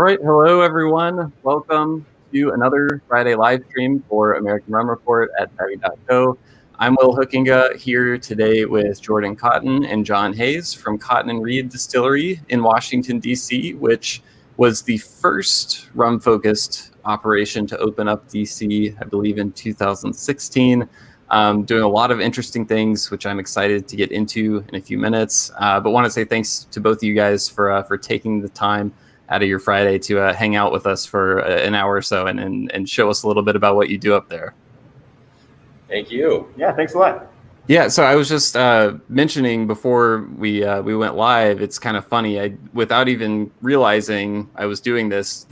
right, hello everyone. Welcome to another Friday live stream for American Rum Report at Savvy.co. I'm Will Hookinga here today with Jordan Cotton and John Hayes from Cotton Reed Distillery in Washington, D.C., which was the first rum-focused operation to open up D.C., I believe, in 2016. Doing a lot of interesting things, which I'm excited to get into in a few minutes. But want to say thanks to both of you guys for taking the time out of your Friday to hang out with us for an hour or so and show us a little bit about what you do up there. Thank you. Yeah, thanks a lot. Yeah, so I was just mentioning before we went live, it's kind of funny. Without even realizing I was doing this,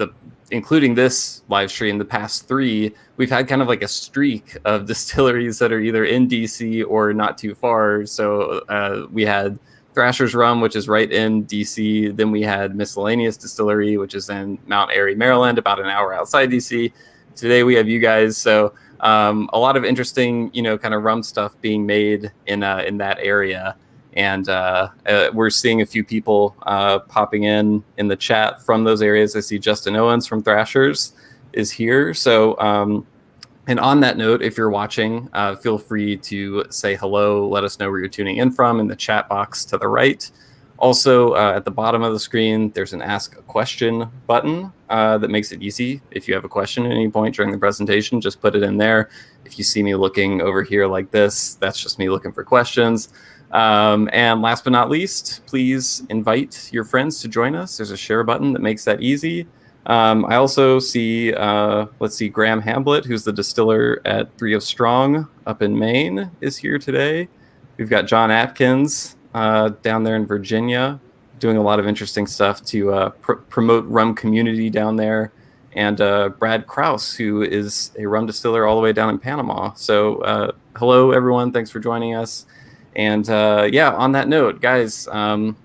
including this live stream, the past three, we've had kind of like a streak of distilleries that are either in DC or not too far. So we had Thrasher's Rum, which is right in DC. Then we had Miscellaneous Distillery, which is in Mount Airy, Maryland, about an hour outside DC. Today we have you guys. So a lot of interesting, kind of rum stuff being made in that area. And we're seeing a few people popping in the chat from those areas. I see Justin Owens from Thrashers is here. So and on that note, if you're watching, feel free to say hello. Let us know where you're tuning in from in the chat box to the right. Also, at the bottom of the screen, there's an Ask a Question button that makes it easy. If you have a question at any point during the presentation, just put it in there. If you see me looking over here like this, that's just me looking for questions. And last but not least, please invite your friends to join us. There's a share button that makes that easy. I also see, Graham Hamblett, who's the distiller at 3 of Strong up in Maine, is here today. We've got John Atkins down there in Virginia, doing a lot of interesting stuff to promote rum community down there. And Brad Krause, who is a rum distiller all the way down in Panama. So hello, everyone. Thanks for joining us. And on that note, guys,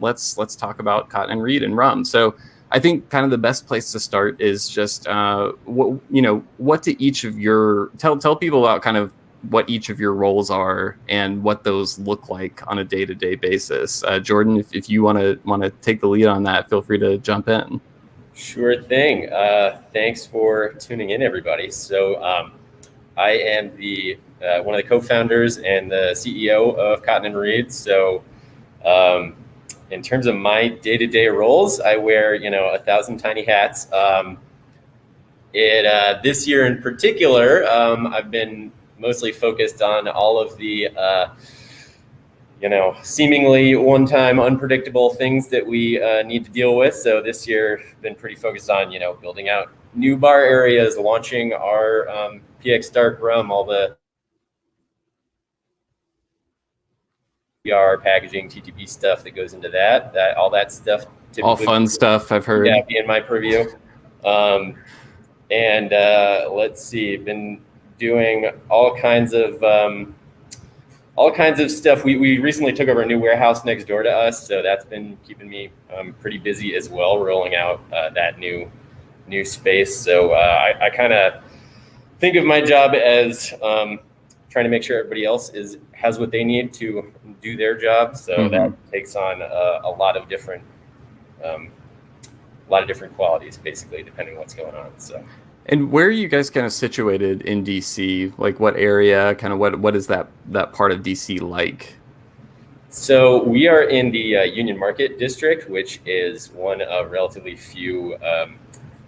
let's talk about Cotton Reed and rum. So I think kind of the best place to start is just what do each of your tell people about kind of what each of your roles are and what those look like on a day-to-day basis. Jordan, if you want to take the lead on that, feel free to jump in. Sure thing. Thanks for tuning in, everybody. So I am one of the co-founders and the CEO of Cotton Reed. So in terms of my day-to-day roles, I wear 1,000 tiny hats. This year in particular, I've been mostly focused on all of the seemingly one-time unpredictable things that we need to deal with. So this year, been pretty focused on building out new bar areas, launching our PX Dark Rum, all the PR packaging, TTP stuff that goes into that all that stuff. All fun stuff, I've heard. Yeah, be in my purview. Let's see, been doing all kinds of stuff. We recently took over a new warehouse next door to us, so that's been keeping me pretty busy as well, rolling out that new space. So I kind of think of my job as trying to make sure everybody else has what they need to do their job. So that takes on a lot of different qualities, basically, depending on what's going on. So. And where are you guys kind of situated in DC? Like what area, kind of what is that part of DC like? So we are in the Union Market District, which is one of relatively few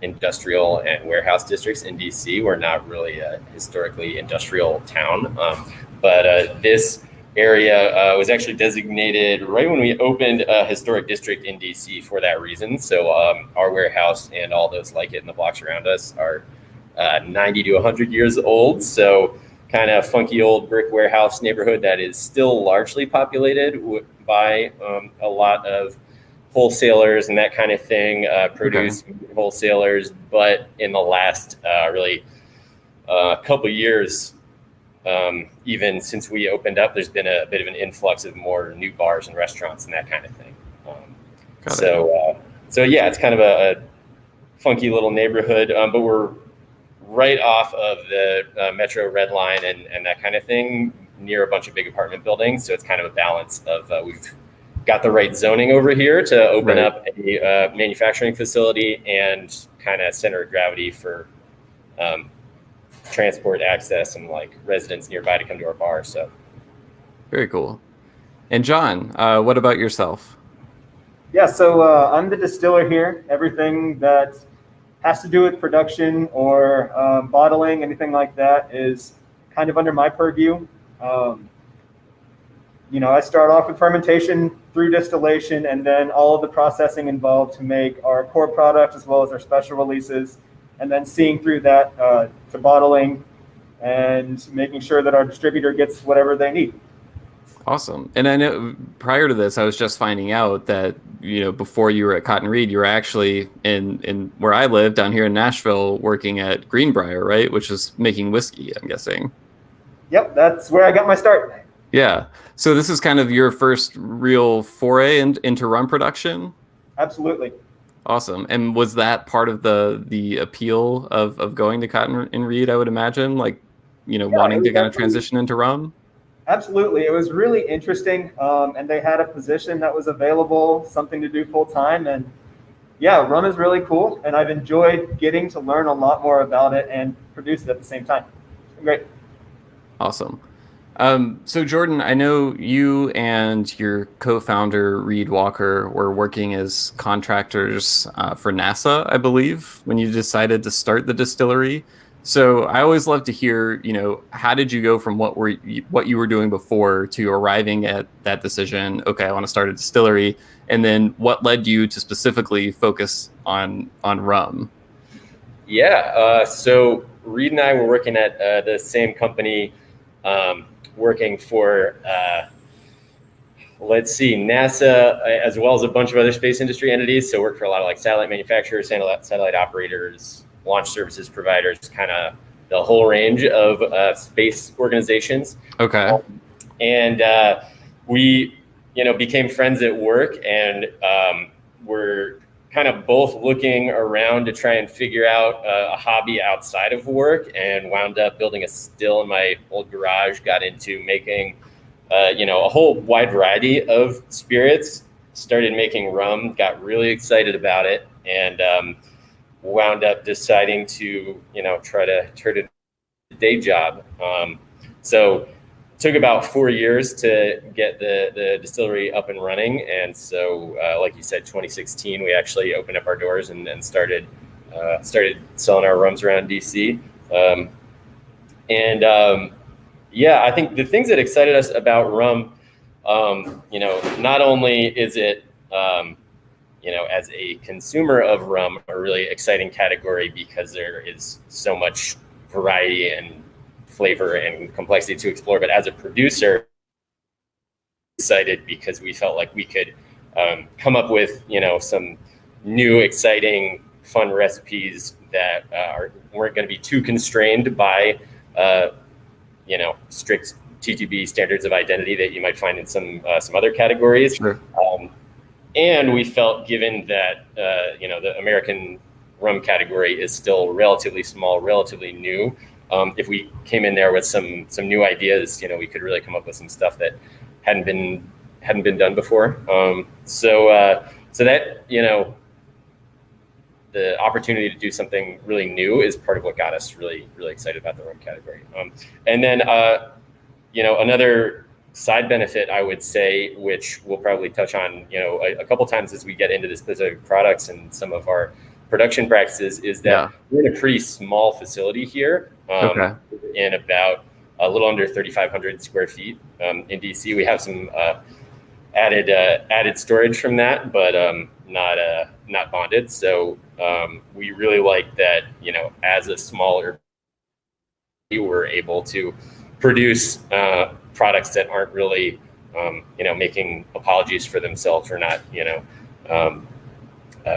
industrial and warehouse districts in DC. We're not really a historically industrial town, but this area was actually designated right when we opened a historic district in DC for that reason. So our warehouse and all those like it in the blocks around us are 90 to 100 years old. So kind of funky old brick warehouse neighborhood that is still largely populated by a lot of wholesalers and that kind of thing, produce wholesalers. But in the last really couple years, even since we opened up, there's been a bit of an influx of more new bars and restaurants and that kind of thing. So yeah, it's kind of a funky little neighborhood, but we're right off of the Metro Red Line and that kind of thing, near a bunch of big apartment buildings. So it's kind of a balance of we've got the right zoning over here to open Right. up a manufacturing facility and kind of center of gravity for transport access and like residents nearby to come to our bar. So Very cool. And John, what about yourself? Yeah, so I'm the distiller here. Everything that has to do with production or bottling, anything like that, is kind of under my purview. Um, I start off with fermentation through distillation, and then all of the processing involved to make our core product as well as our special releases, and then seeing through that to bottling and making sure that our distributor gets whatever they need. Awesome. And I know prior to this, I was just finding out that, before you were at Cotton Reed, you were actually in where I live down here in Nashville working at Greenbrier, right? Which is making whiskey, I'm guessing. Yep, that's where I got my start. Yeah. So this is kind of your first real foray into rum production? Absolutely. Awesome. And was that part of the appeal of going to Cotton and Reed, I would imagine, like, wanting to kind of transition into rum? Absolutely. It was really interesting. And they had a position that was available, something to do full time. And yeah, rum is really cool. And I've enjoyed getting to learn a lot more about it and produce it at the same time. It's been great. Awesome. So Jordan, I know you and your co-founder Reed Walker were working as contractors for NASA, I believe, when you decided to start the distillery. So I always love to hear, how did you go from what you were doing before to arriving at that decision? Okay, I want to start a distillery, and then what led you to specifically focus on rum? Yeah, so Reed and I were working at the same company, working for NASA, as well as a bunch of other space industry entities. So worked for a lot of like satellite manufacturers, satellite operators, launch services providers, kind of the whole range of space organizations. Okay. And we, became friends at work, and we're kind of both looking around to try and figure out a hobby outside of work, and wound up building a still in my old garage, got into making, a whole wide variety of spirits, started making rum, got really excited about it, and wound up deciding to, try to turn it a day job. So took about 4 years to get the distillery up and running. And so, like you said, 2016, we actually opened up our doors and started selling our rums around DC. Yeah, I think the things that excited us about rum, not only is it, as a consumer of rum, a really exciting category because there is so much variety and flavor and complexity to explore, but as a producer, excited because we felt like we could come up with, some new, exciting, fun recipes that weren't going to be too constrained by, strict TTB standards of identity that you might find in some other categories. Sure. And we felt, given that the American rum category is still relatively small, relatively new, if we came in there with some new ideas, we could really come up with some stuff that hadn't been done before. So that the opportunity to do something really new is part of what got us really excited about the rum category. And then another side benefit, I would say, which we'll probably touch on, a couple times as we get into the specific products and some of our production practices, is that we're in a pretty small facility here, in about a little under 3,500 square feet. In DC, we have some added storage from that, but not bonded. So we really like that, as a smaller, we were able to produce products that aren't really, making apologies for themselves, or not,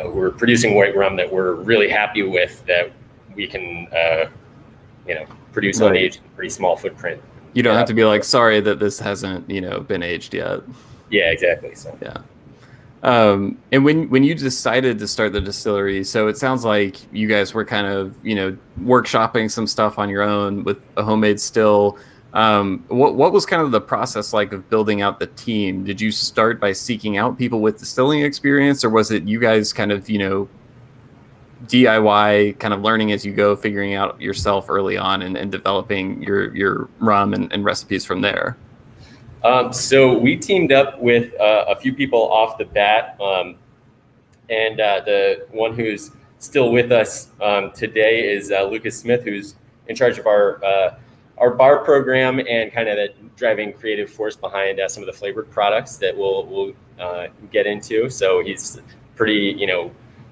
we're producing white rum that we're really happy with, that we can, produce on age in a pretty small footprint. You don't have to be like, sorry that this hasn't, been aged yet. Yeah, exactly. So yeah. And when you decided to start the distillery, so it sounds like you guys were kind of, workshopping some stuff on your own with a homemade still. What was kind of the process like of building out the team? Did you start by seeking out people with distilling experience, or was it you guys kind of, DIY, kind of learning as you go, figuring out yourself early on and developing your rum and recipes from there? So we teamed up with a few people off the bat, and the one who's still with us today is Lucas Smith, who's in charge of our bar program and kind of the driving creative force behind some of the flavored products that we'll get into. So he's pretty,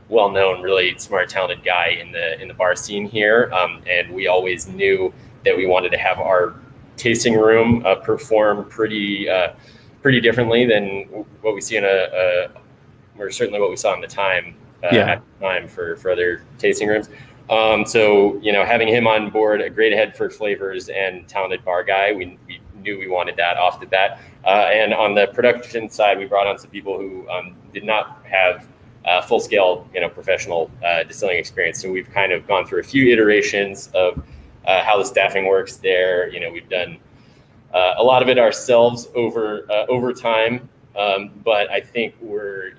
well-known, really smart, talented guy in the bar scene here, and we always knew that we wanted to have our tasting room perform pretty differently than what we see or certainly what we saw in the time at the time for other tasting rooms. So having him on board, a great head for flavors and talented bar guy, we knew we wanted that off the bat. And on the production side, we brought on some people who did not have full-scale, professional distilling experience. So we've kind of gone through a few iterations of how the staffing works there. We've done a lot of it ourselves over time, but I think we're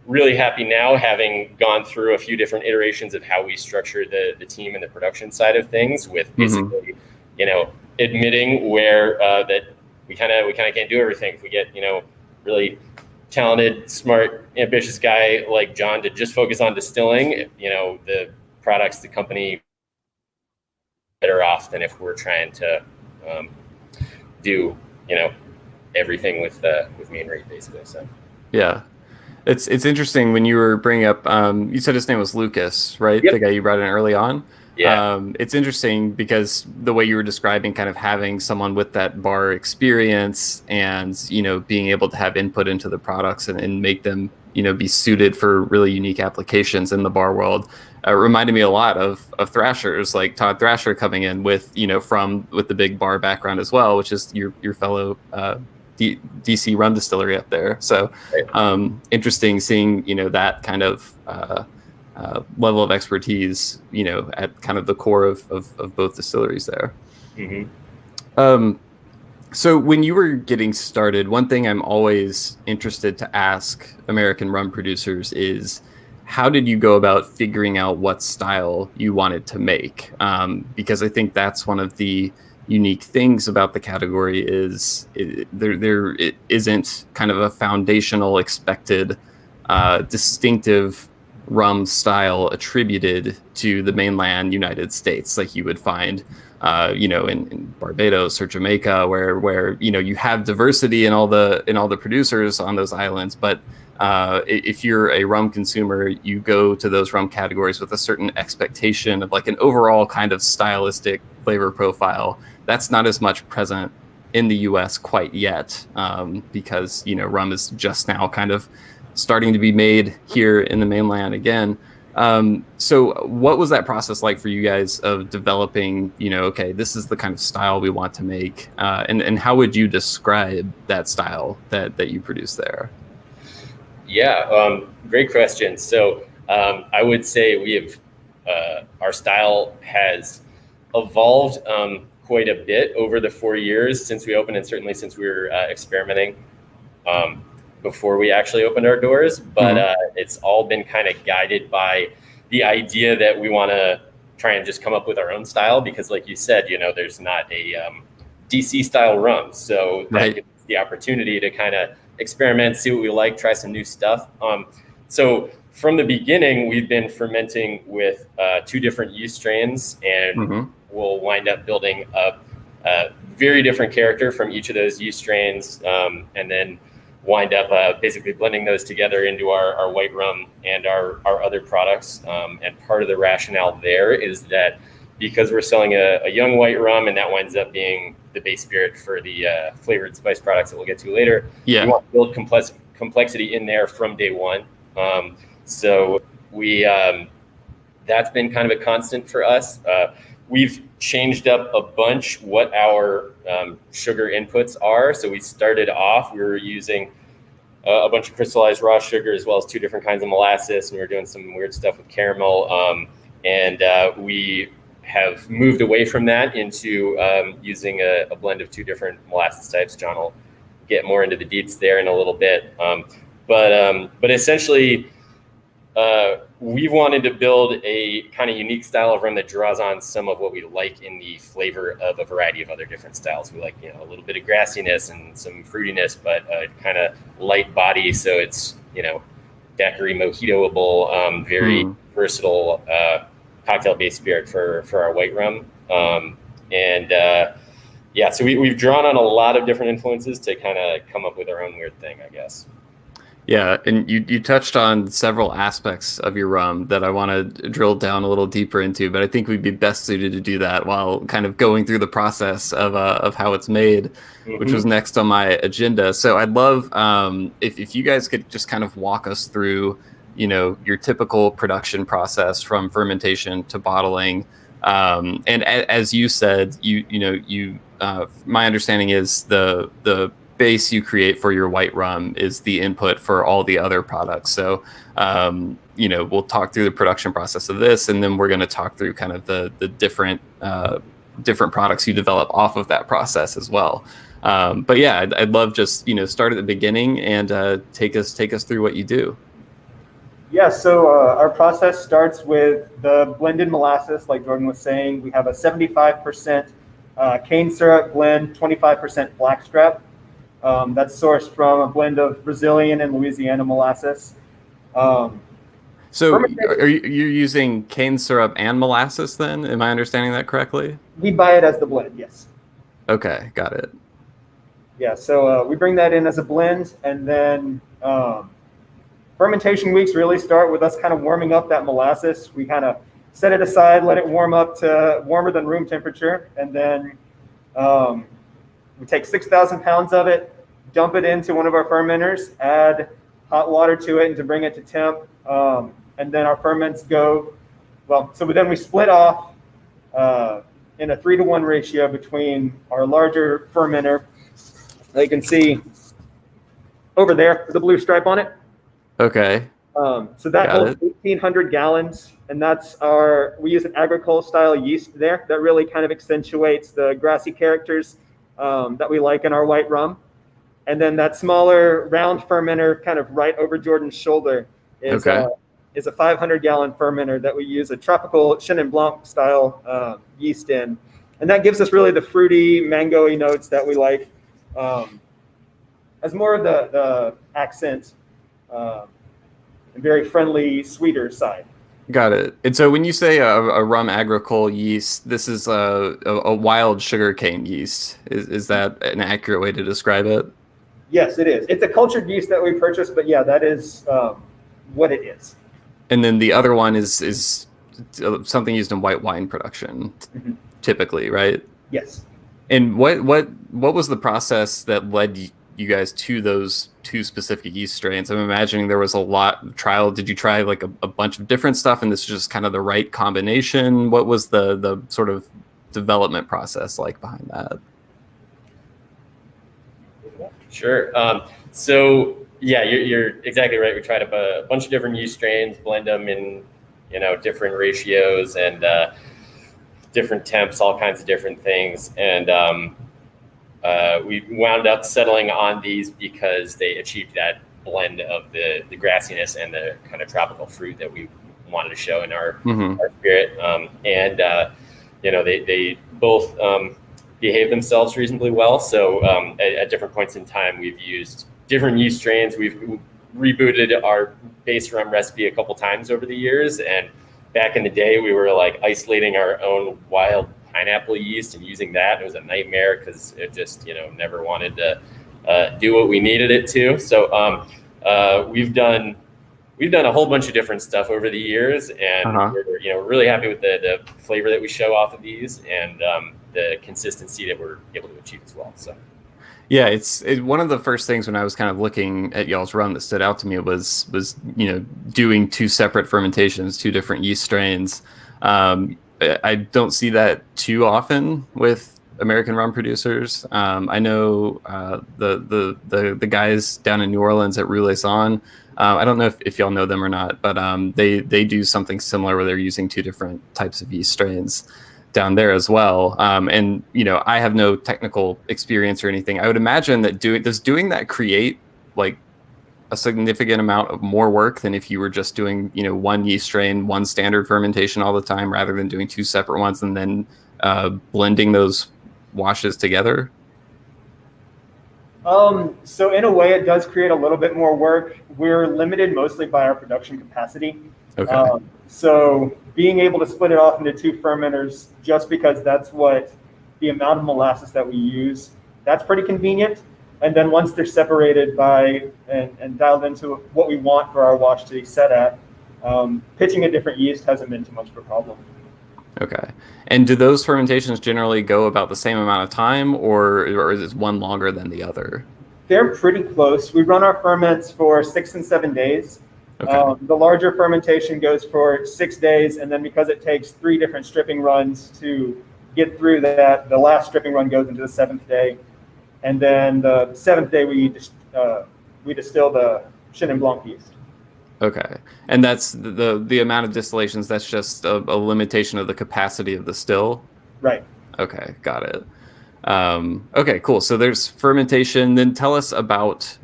really happy now, having gone through a few different iterations of how we structure the team and the production side of things, with basically admitting where that we kind of can't do everything. If we get really talented, smart, ambitious guy like John to just focus on distilling, the products, the company better off than if we're trying to do everything with me and Reed, basically. So yeah, it's interesting when you were bringing up, you said his name was Lucas, right? Yep. The guy you brought in early on. Yeah. It's interesting because the way you were describing kind of having someone with that bar experience and, being able to have input into the products and make them, be suited for really unique applications in the bar world, reminded me a lot of thrashers like Todd Thrasher coming in with, with the big bar background as well, which is your fellow DC Rum Distillery up there. So interesting seeing, that kind of level of expertise, at kind of the core of both distilleries there. Mm-hmm. So when you were getting started, one thing I'm always interested to ask American rum producers is, how did you go about figuring out what style you wanted to make? Because I think that's one of the unique things about the category is there isn't kind of a foundational expected distinctive rum style attributed to the mainland United States, like you would find, in Barbados or Jamaica, where you have diversity in all the producers on those islands. But if you're a rum consumer, you go to those rum categories with a certain expectation of like an overall kind of stylistic flavor profile. That's not as much present in the U.S. quite yet, because rum is just now kind of starting to be made here in the mainland again. So what was that process like for you guys of developing, okay, this is the kind of style we want to make, and how would you describe that style that you produce there? Yeah, great question. So I would say we have, our style has evolved quite a bit over the 4 years since we opened, and certainly since we were experimenting before we actually opened our doors. But it's all been kind of guided by the idea that we want to try and just come up with our own style, because like you said, there's not a DC style rum. So that gives us the opportunity to kind of experiment, see what we like, try some new stuff. So from the beginning, we've been fermenting with 2 different yeast strains, and we'll wind up building a very different character from each of those yeast strains, and then wind up basically blending those together into our white rum and our other products. And part of the rationale there is that because we're selling a young white rum, and that winds up being the base spirit for the flavored spice products that we'll get to later, we want to build complexity in there from day one. So we that's been kind of a constant for us. We've changed up a bunch what our sugar inputs are. So we started off, we were using a bunch of crystallized raw sugar, as well as 2 different kinds of molasses, and we were doing some weird stuff with caramel. And we have moved away from that into using a blend of 2 different molasses types. John will get more into the deets there in a little bit. But essentially, we've wanted to build a kind of unique style of rum that draws on some of what we like in the flavor of a variety of other different styles. We like, a little bit of grassiness and some fruitiness, but kind of light body. So it's, daiquiri mojitoable, very versatile cocktail-based spirit for our white rum. So we've drawn on a lot of different influences to kind of come up with our own weird thing, I guess. Yeah, and you touched on several aspects of your rum that I want to drill down a little deeper into, but I think we'd be best suited to do that while kind of going through the process of how it's made, which was next on my agenda. So I'd love if you guys could just kind of walk us through, your typical production process from fermentation to bottling. And as you said, my understanding is the base you create for your white rum is the input for all the other products. So, we'll talk through the production process of this, and then we're going to talk through kind of the different products you develop off of that process as well. But yeah, I'd love just, start at the beginning and take us through what you do. Yeah, so our process starts with the blended molasses, like Jordan was saying. We have a 75% cane syrup blend, 25% blackstrap. That's sourced from a blend of Brazilian and Louisiana molasses. So are you using cane syrup and molasses then? Am I understanding that correctly? We buy it as the blend, yes. Okay, got it. Yeah, so we bring that in as a blend, and then fermentation weeks really start with us kind of warming up that molasses. We kind of set it aside, let it warm up to warmer than room temperature, and then we take 6,000 pounds of it, dump it into one of our fermenters, add hot water to it and to bring it to temp. And then our ferments go, then we split off in a 3-to-1 ratio between our larger fermenter. You can see over there, the blue stripe on it. Okay. So that holds 1,800 gallons, and we use an agricole style yeast there that really kind of accentuates the grassy characters that we like in our white rum. And then that smaller round fermenter kind of right over Jordan's shoulder is a 500-gallon fermenter that we use a tropical Chenin Blanc style yeast in. And that gives us really the fruity, mango-y notes that we like as more of the accent and very friendly, sweeter side. Got it. And so when you say a rum agricole yeast, this is a wild sugarcane yeast. Is that an accurate way to describe it? Yes, it is. It's a cultured yeast that we purchased, but yeah, that is what it is. And then the other one is something used in white wine production, typically, right? Yes. And what was the process that led you guys to those 2 specific yeast strains? I'm imagining there was a lot of trial. Did you try like a bunch of different stuff and this is just kind of the right combination? What was the sort of development process like behind that? Sure. So yeah, you're exactly right. We tried a bunch of different yeast strains, blend them in, different ratios and different temps, all kinds of different things. And we wound up settling on these because they achieved that blend of the grassiness and the kind of tropical fruit that we wanted to show in our spirit. They both behave themselves reasonably well. So at different points in time, we've used different yeast strains. We've rebooted our base rum recipe a couple times over the years. And back in the day, we were like isolating our own wild pineapple yeast and using that. It was a nightmare because it just, never wanted to do what we needed it to. So we've done a whole bunch of different stuff over the years, and we're really happy with the flavor that we show off of these and the consistency that we're able to achieve as well. So. Yeah, it's one of the first things when I was kind of looking at y'all's rum that stood out to me was doing 2 separate fermentations, 2 different yeast strains. I don't see that too often with American rum producers. I know the guys down in New Orleans at Roulaison. I don't know if y'all know them or not, but they do something similar where they're using 2 different types of yeast strains. down there as well. And I have no technical experience or anything. I would imagine that doing that create like a significant amount of more work than if you were just doing one yeast strain, one standard fermentation all the time, rather than doing two separate ones and then blending those washes together? So in a way, it does create a little bit more work. We're limited mostly by our production capacity. Okay. So being able to split it off into two fermenters, just because that's what the amount of molasses that we use, that's pretty convenient. And then once they're separated by and dialed into what we want for our wash to be set at, pitching a different yeast hasn't been too much of a problem. Okay. And do those fermentations generally go about the same amount of time, or is one longer than the other? They're pretty close. We run our ferments for 6 and 7 days. Okay. The larger fermentation goes for 6 days, and then because it takes 3 different stripping runs to get through that, the last stripping run goes into the 7th day. And then the 7th day, we distill the Chenin Blanc yeast. Okay. And that's the amount of distillations, that's just a limitation of the capacity of the still? Right. Okay, got it. Okay, cool. So there's fermentation. Then tell us about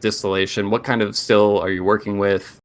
distillation. What kind of still are you working with?